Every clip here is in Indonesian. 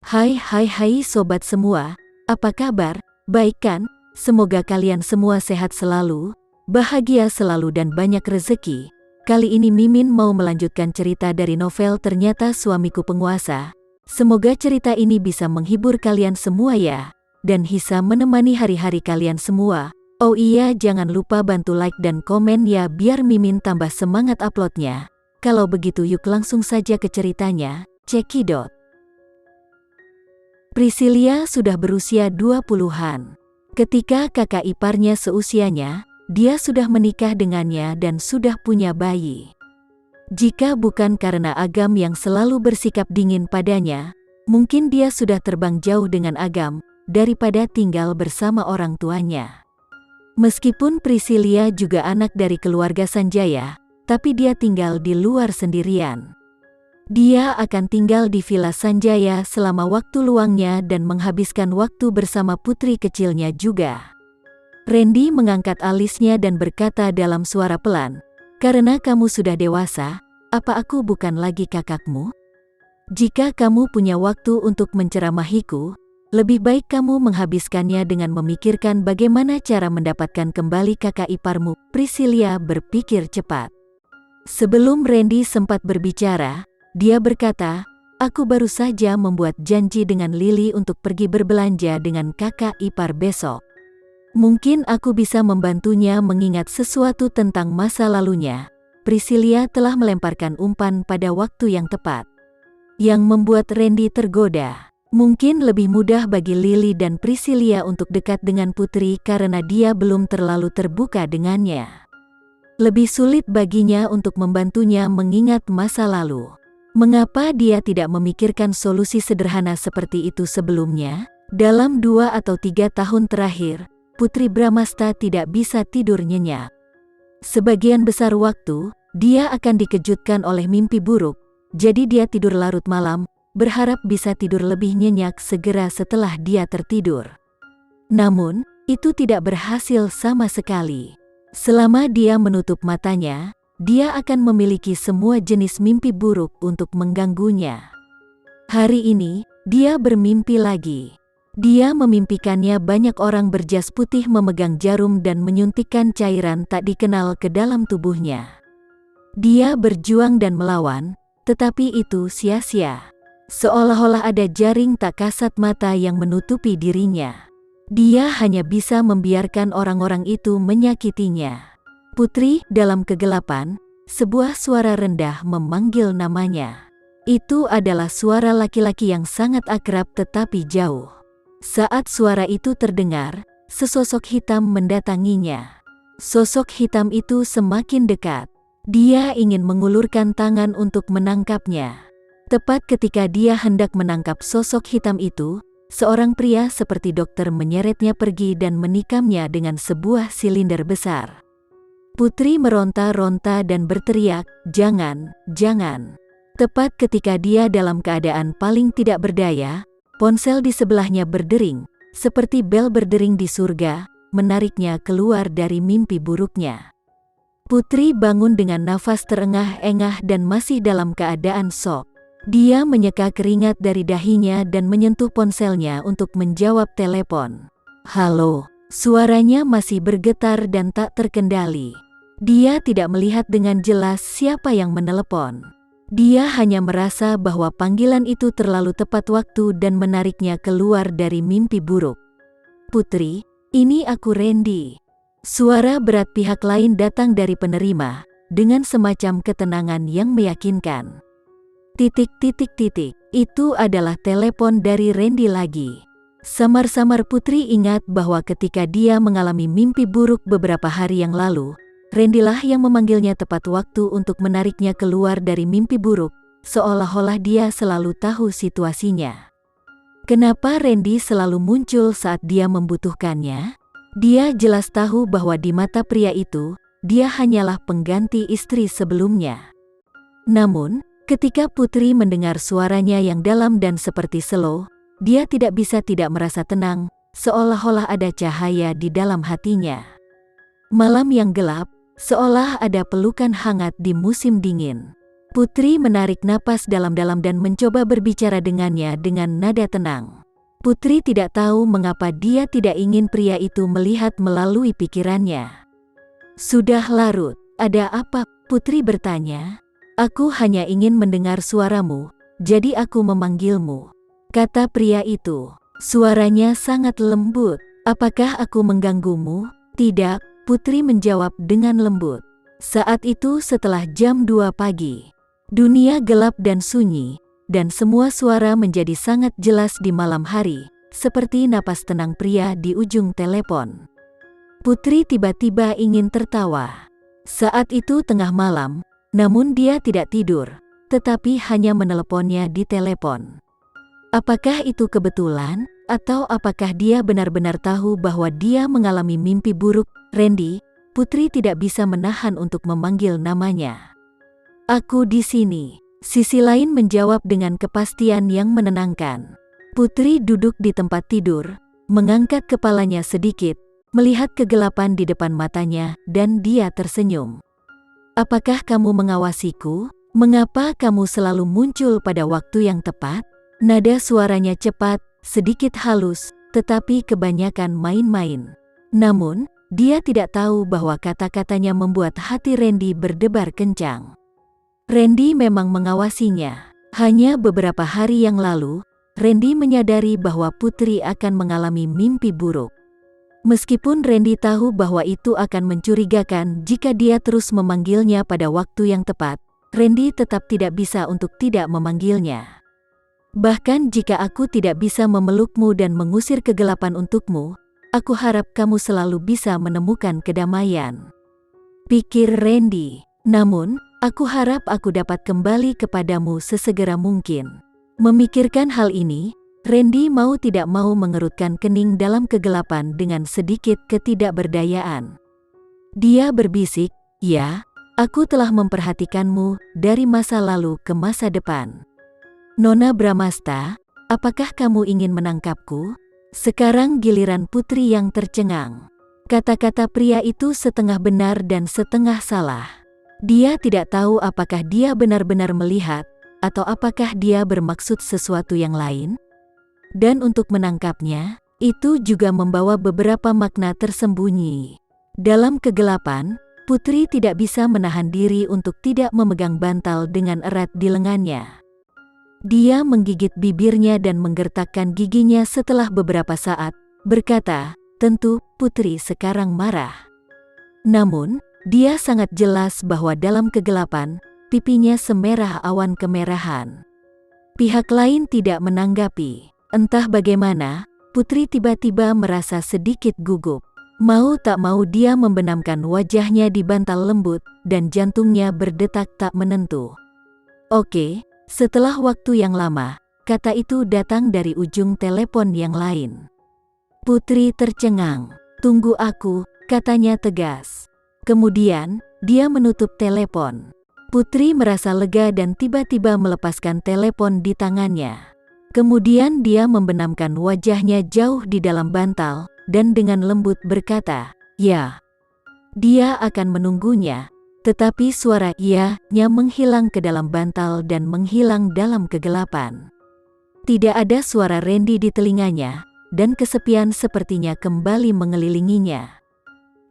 Hai sobat semua, apa kabar? Baik kan? Semoga kalian semua sehat selalu, bahagia selalu dan banyak rezeki. Kali ini Mimin mau melanjutkan cerita dari novel Ternyata Suamiku Penguasa. Semoga cerita ini bisa menghibur kalian semua ya, dan bisa menemani hari-hari kalian semua. Oh iya, jangan lupa bantu like dan komen ya biar Mimin tambah semangat uploadnya. Kalau begitu yuk langsung saja ke ceritanya, cekidot. Priscilia sudah berusia 20-an. Ketika kakak iparnya seusianya, dia sudah menikah dengannya dan sudah punya bayi. Jika bukan karena Agam yang selalu bersikap dingin padanya, mungkin dia sudah terbang jauh dengan Agam, daripada tinggal bersama orang tuanya. Meskipun Priscilia juga anak dari keluarga Sanjaya, tapi dia tinggal di luar sendirian. Dia akan tinggal di Villa Sanjaya selama waktu luangnya dan menghabiskan waktu bersama putri kecilnya juga. Randy mengangkat alisnya dan berkata dalam suara pelan, "Karena kamu sudah dewasa, apa aku bukan lagi kakakmu? Jika kamu punya waktu untuk menceramahiku, lebih baik kamu menghabiskannya dengan memikirkan bagaimana cara mendapatkan kembali kakak iparmu." Priscilia berpikir cepat. Sebelum Randy sempat berbicara, dia berkata, "Aku baru saja membuat janji dengan Lily untuk pergi berbelanja dengan kakak ipar besok. Mungkin aku bisa membantunya mengingat sesuatu tentang masa lalunya." Priscilia telah melemparkan umpan pada waktu yang tepat, yang membuat Randy tergoda. Mungkin lebih mudah bagi Lily dan Priscilia untuk dekat dengan putri karena dia belum terlalu terbuka dengannya. Lebih sulit baginya untuk membantunya mengingat masa lalu. Mengapa dia tidak memikirkan solusi sederhana seperti itu sebelumnya? Dalam 2 atau 3 tahun terakhir, Putri Bramasta tidak bisa tidur nyenyak. Sebagian besar waktu, dia akan dikejutkan oleh mimpi buruk, jadi dia tidur larut malam, berharap bisa tidur lebih nyenyak segera setelah dia tertidur. Namun, itu tidak berhasil sama sekali. Selama dia menutup matanya, dia akan memiliki semua jenis mimpi buruk untuk mengganggunya. Hari ini, dia bermimpi lagi. Dia memimpikannya banyak orang berjas putih memegang jarum dan menyuntikkan cairan tak dikenal ke dalam tubuhnya. Dia berjuang dan melawan, tetapi itu sia-sia. Seolah-olah ada jaring tak kasat mata yang menutupi dirinya. Dia hanya bisa membiarkan orang-orang itu menyakitinya. "Putri," dalam kegelapan, sebuah suara rendah memanggil namanya. Itu adalah suara laki-laki yang sangat akrab tetapi jauh. Saat suara itu terdengar, sesosok hitam mendatanginya. Sosok hitam itu semakin dekat. Dia ingin mengulurkan tangan untuk menangkapnya. Tepat ketika dia hendak menangkap sosok hitam itu, seorang pria seperti dokter menyeretnya pergi dan menikamnya dengan sebuah silinder besar. Putri meronta-ronta dan berteriak, "Jangan, jangan." Tepat ketika dia dalam keadaan paling tidak berdaya, ponsel di sebelahnya berdering, seperti bel berdering di surga, menariknya keluar dari mimpi buruknya. Putri bangun dengan nafas terengah-engah dan masih dalam keadaan syok. Dia menyeka keringat dari dahinya dan menyentuh ponselnya untuk menjawab telepon. "Halo." Suaranya masih bergetar dan tak terkendali. Dia tidak melihat dengan jelas siapa yang menelepon. Dia hanya merasa bahwa panggilan itu terlalu tepat waktu dan menariknya keluar dari mimpi buruk. "Putri, ini aku Randy." Suara berat pihak lain datang dari penerima, dengan semacam ketenangan yang meyakinkan. Itu adalah telepon dari Randy lagi. Samar-samar Putri ingat bahwa ketika dia mengalami mimpi buruk beberapa hari yang lalu, Randy lah yang memanggilnya tepat waktu untuk menariknya keluar dari mimpi buruk, seolah-olah dia selalu tahu situasinya. Kenapa Randy selalu muncul saat dia membutuhkannya? Dia jelas tahu bahwa di mata pria itu, dia hanyalah pengganti istri sebelumnya. Namun, ketika Putri mendengar suaranya yang dalam dan seperti slow, dia tidak bisa tidak merasa tenang, seolah-olah ada cahaya di dalam hatinya. Malam yang gelap, seolah ada pelukan hangat di musim dingin. Putri menarik napas dalam-dalam dan mencoba berbicara dengannya dengan nada tenang. Putri tidak tahu mengapa dia tidak ingin pria itu melihat melalui pikirannya. Sudah larut, ada apa? Putri bertanya. Aku hanya ingin mendengar suaramu, jadi aku memanggilmu, kata pria itu. Suaranya sangat lembut. Apakah aku mengganggumu? Tidak, Putri menjawab dengan lembut. Saat itu setelah jam 2 pagi. Dunia gelap dan sunyi, dan semua suara menjadi sangat jelas di malam hari, seperti napas tenang pria di ujung telepon. Putri tiba-tiba ingin tertawa. Saat itu tengah malam, namun dia tidak tidur, tetapi hanya meneleponnya di telepon. Apakah itu kebetulan, atau apakah dia benar-benar tahu bahwa dia mengalami mimpi buruk? Randy, Putri tidak bisa menahan untuk memanggil namanya. Aku di sini. Sisi lain menjawab dengan kepastian yang menenangkan. Putri duduk di tempat tidur, mengangkat kepalanya sedikit, melihat kegelapan di depan matanya, dan dia tersenyum. Apakah kamu mengawasiku? Mengapa kamu selalu muncul pada waktu yang tepat? Nada suaranya cepat, sedikit halus, tetapi kebanyakan main-main. Namun, dia tidak tahu bahwa kata-katanya membuat hati Randy berdebar kencang. Randy memang mengawasinya. Hanya beberapa hari yang lalu, Randy menyadari bahwa Putri akan mengalami mimpi buruk. Meskipun Randy tahu bahwa itu akan mencurigakan jika dia terus memanggilnya pada waktu yang tepat, Randy tetap tidak bisa untuk tidak memanggilnya. Bahkan jika aku tidak bisa memelukmu dan mengusir kegelapan untukmu, aku harap kamu selalu bisa menemukan kedamaian, pikir Randy. Namun, aku harap aku dapat kembali kepadamu sesegera mungkin. Memikirkan hal ini, Randy mau tidak mau mengerutkan kening dalam kegelapan dengan sedikit ketidakberdayaan. Dia berbisik, ya, aku telah memperhatikanmu dari masa lalu ke masa depan. Nona Bramasta, apakah kamu ingin menangkapku? Sekarang giliran Putri yang tercengang. Kata-kata pria itu setengah benar dan setengah salah. Dia tidak tahu apakah dia benar-benar melihat, atau apakah dia bermaksud sesuatu yang lain. Dan untuk menangkapnya, itu juga membawa beberapa makna tersembunyi. Dalam kegelapan, Putri tidak bisa menahan diri untuk tidak memegang bantal dengan erat di lengannya. Dia menggigit bibirnya dan menggertakkan giginya setelah beberapa saat, berkata, tentu, Putri sekarang marah. Namun, dia sangat jelas bahwa dalam kegelapan, pipinya semerah awan kemerahan. Pihak lain tidak menanggapi. Entah bagaimana, Putri tiba-tiba merasa sedikit gugup. Mau tak mau dia membenamkan wajahnya di bantal lembut, dan jantungnya berdetak tak menentu. Oke, setelah waktu yang lama, kata itu datang dari ujung telepon yang lain. Putri tercengang. Tunggu aku, katanya tegas. Kemudian, dia menutup telepon. Putri merasa lega dan tiba-tiba melepaskan telepon di tangannya. Kemudian dia membenamkan wajahnya jauh di dalam bantal, dan dengan lembut berkata, ya. Dia akan menunggunya, tetapi suara ya-nya menghilang ke dalam bantal dan menghilang dalam kegelapan. Tidak ada suara Randy di telinganya, dan kesepian sepertinya kembali mengelilinginya.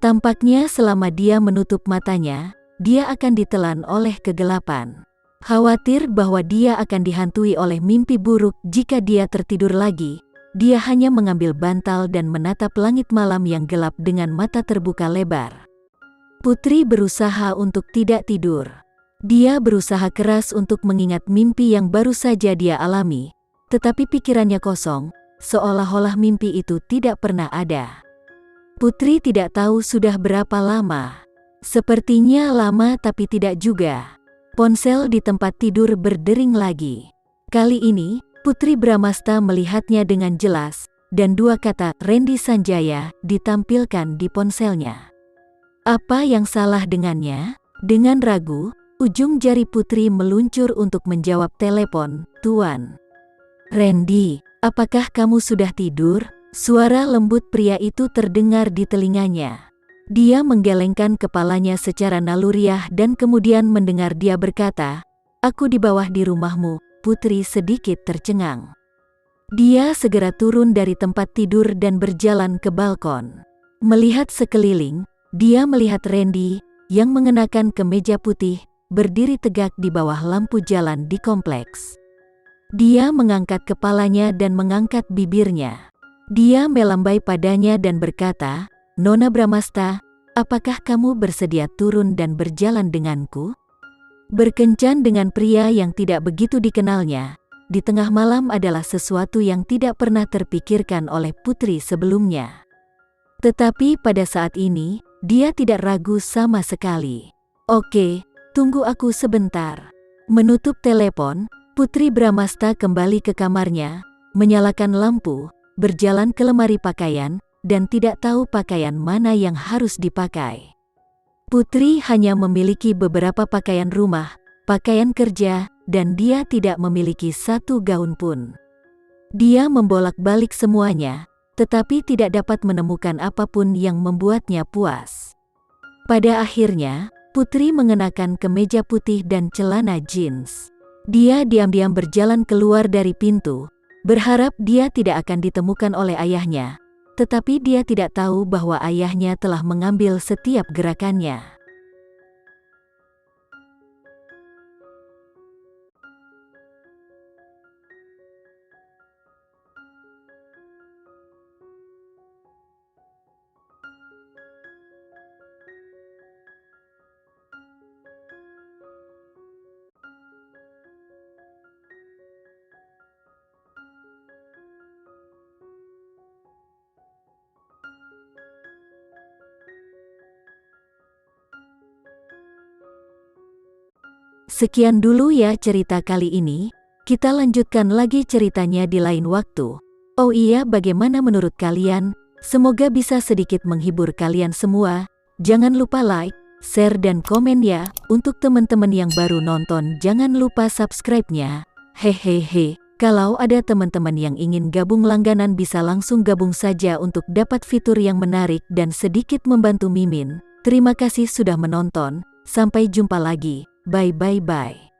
Tampaknya selama dia menutup matanya, dia akan ditelan oleh kegelapan. Khawatir bahwa dia akan dihantui oleh mimpi buruk jika dia tertidur lagi, dia hanya mengambil bantal dan menatap langit malam yang gelap dengan mata terbuka lebar. Putri berusaha untuk tidak tidur. Dia berusaha keras untuk mengingat mimpi yang baru saja dia alami, tetapi pikirannya kosong, seolah-olah mimpi itu tidak pernah ada. Putri tidak tahu sudah berapa lama. Sepertinya lama tapi tidak juga. Ponsel di tempat tidur berdering lagi. Kali ini, Putri Bramasta melihatnya dengan jelas, dan dua kata Randy Sanjaya ditampilkan di ponselnya. Apa yang salah dengannya? Dengan ragu, ujung jari Putri meluncur untuk menjawab telepon, Tuan. Randy, apakah kamu sudah tidur? Suara lembut pria itu terdengar di telinganya. Dia menggelengkan kepalanya secara naluriah dan kemudian mendengar dia berkata, Aku di bawah di rumahmu." Putri sedikit tercengang. Dia segera turun dari tempat tidur dan berjalan ke balkon. Melihat sekeliling, dia melihat Randy yang mengenakan kemeja putih berdiri tegak di bawah lampu jalan di kompleks. Dia mengangkat kepalanya dan mengangkat bibirnya. Dia melambai padanya dan berkata, "Nona Bramasta, apakah kamu bersedia turun dan berjalan denganku?" Berkencan dengan pria yang tidak begitu dikenalnya di tengah malam adalah sesuatu yang tidak pernah terpikirkan oleh Putri sebelumnya. Tetapi pada saat ini, dia tidak ragu sama sekali. "Oke, tunggu aku sebentar." Menutup telepon, Putri Bramasta kembali ke kamarnya, menyalakan lampu, berjalan ke lemari pakaian, dan tidak tahu pakaian mana yang harus dipakai. Putri hanya memiliki beberapa pakaian rumah, pakaian kerja, dan dia tidak memiliki satu gaun pun. Dia membolak-balik semuanya, tetapi tidak dapat menemukan apapun yang membuatnya puas. Pada akhirnya, Putri mengenakan kemeja putih dan celana jeans. Dia diam-diam berjalan keluar dari pintu, berharap dia tidak akan ditemukan oleh ayahnya, tetapi dia tidak tahu bahwa ayahnya telah mengambil setiap gerakannya. Sekian dulu ya cerita kali ini, kita lanjutkan lagi ceritanya di lain waktu. Oh iya, bagaimana menurut kalian? Semoga bisa sedikit menghibur kalian semua. Jangan lupa like, share dan komen ya. Untuk teman-teman yang baru nonton jangan lupa subscribe-nya. Hehehe, kalau ada teman-teman yang ingin gabung langganan bisa langsung gabung saja untuk dapat fitur yang menarik dan sedikit membantu Mimin. Terima kasih sudah menonton, sampai jumpa lagi. Bye bye bye.